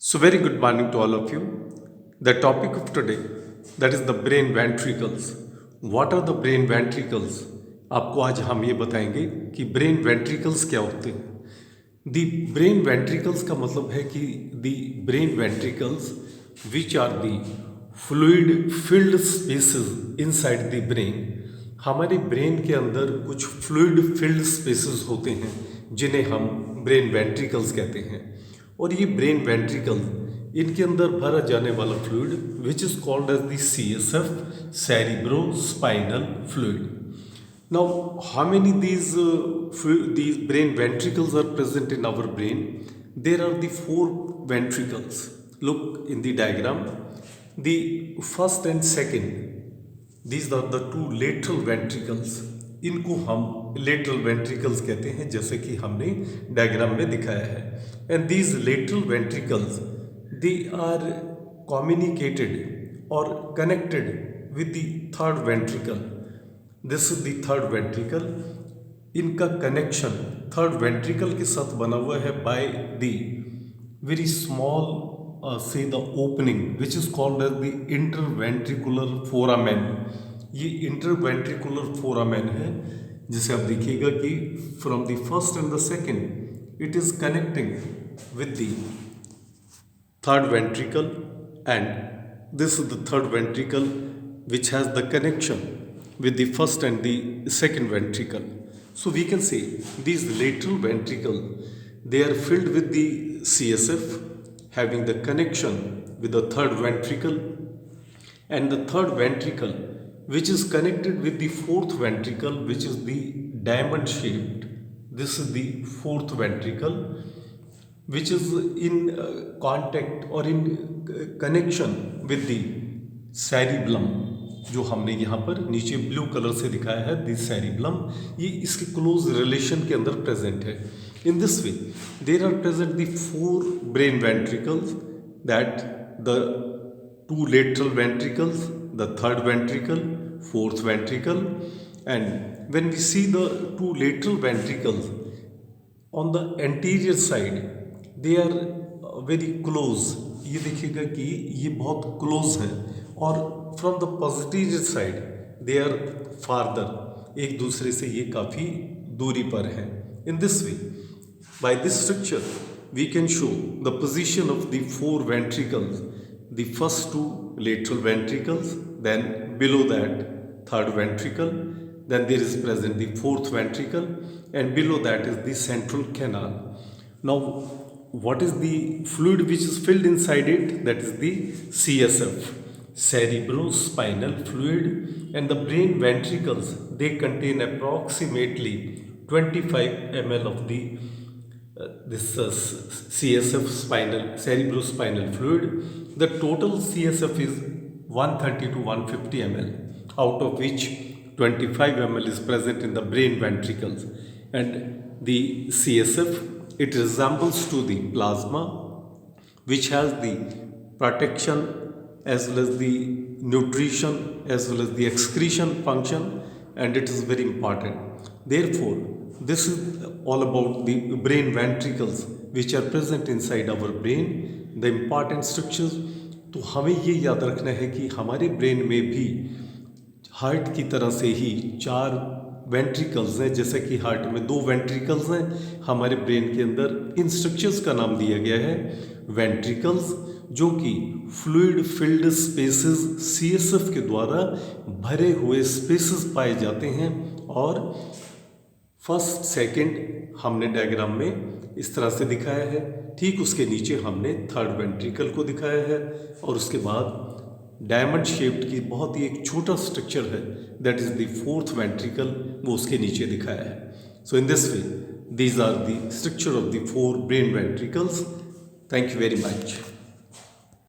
So, very good morning to all of you. The topic of today, that is the brain ventricles. What are the brain ventricles? आपको आज हम ये बताएंगे कि brain ventricles क्या होते हैं. दी ब्रेन वेंट्रिकल्स का मतलब है कि the brain ventricles which are the fluid filled spaces inside the brain. हमारे ब्रेन के अंदर कुछ फ्लूइड फिल्ड स्पेसेस होते हैं जिन्हें हम ब्रेन वेंट्रिकल्स कहते हैं. और ये ब्रेन वेंट्रिकल, इनके अंदर भरा जाने वाला fluid which is called as the CSF, cerebrospinal fluid. Now, how many these brain ventricles are present in our brain? There are the 4 ventricles. Look in the diagram. The first and second, these are the 2 lateral ventricles. इनको हम lateral ventricles कहते हैं, जैसे कि हमने diagram में दिखाया है. And these lateral ventricles, they are communicated और connected with the third ventricle. This is the third ventricle. इनका कनेक्शन थर्ड वेंट्रिकल के साथ बना हुआ है बाय द वेरी स्मॉल से the opening which is called as the interventricular foramen. ये interventricular foramen है, जिसे आप देखिएगा कि from the first and the second it is connecting with the third ventricle, and this is the third ventricle which has the connection with the first and the second ventricle. So we can say these lateral ventricle, they are filled with the CSF having the connection with the third ventricle, and the third ventricle which is connected with the fourth ventricle, which is the diamond shaped. This is the fourth ventricle which is in contact or in connection with the cerebellum, जो हमने यहाँ पर नीचे blue colour से दिखाया है. This cerebellum, ये इसके क्लोज रिलेशन के अंदर प्रेजेंट है. In this way there are present the 4 brain ventricles, that the 2 lateral ventricles, the third ventricle, fourth ventricle. And when we see the 2 lateral ventricles on the anterior side, they are very close. ये देखिएगा कि ये बहुत close है, और from the positive side they are farther. एक दूसरे से ये काफ़ी दूरी पर है. In this way, by this structure we can show the position of the 4 ventricles. The first 2 lateral ventricles, then below that third ventricle, then there is present the fourth ventricle, and below that is the central canal. Now, what is the fluid which is filled inside it? That is the CSF, cerebrospinal fluid. And the brain ventricles, they contain approximately 25 ml of the CSF cerebrospinal fluid. The total CSF is 130 to 150 ml, out of which 25 ml is present in the brain ventricles. And the CSF, it resembles to the plasma, which has the protection as well as the nutrition as well as the excretion function, and it is very important. Therefore, this is all about the brain ventricles which are present inside our brain, the important structures. तो हमें ये याद रखना है कि हमारे brain में भी हार्ट की तरह से ही 4 वेंट्रिकल्स हैं. जैसे कि हार्ट में 2 वेंट्रिकल्स हैं, हमारे ब्रेन के अंदर इन स्ट्रक्चर्स का नाम दिया गया है वेंट्रिकल्स, जो कि फ्लूइड फिल्ड स्पेसेस CSF के द्वारा भरे हुए स्पेसेस पाए जाते हैं. और फर्स्ट सेकंड हमने डायग्राम में इस तरह से दिखाया है. ठीक उसके नीचे हमने थर्ड वेंट्रिकल को दिखाया है, और उसके बाद डायमंड शेप्ड की बहुत ही एक छोटा स्ट्रक्चर है, that is the fourth ventricle, वो उसके नीचे दिखाया है. So in this way these are the structure of the 4 brain ventricles. Thank you very much.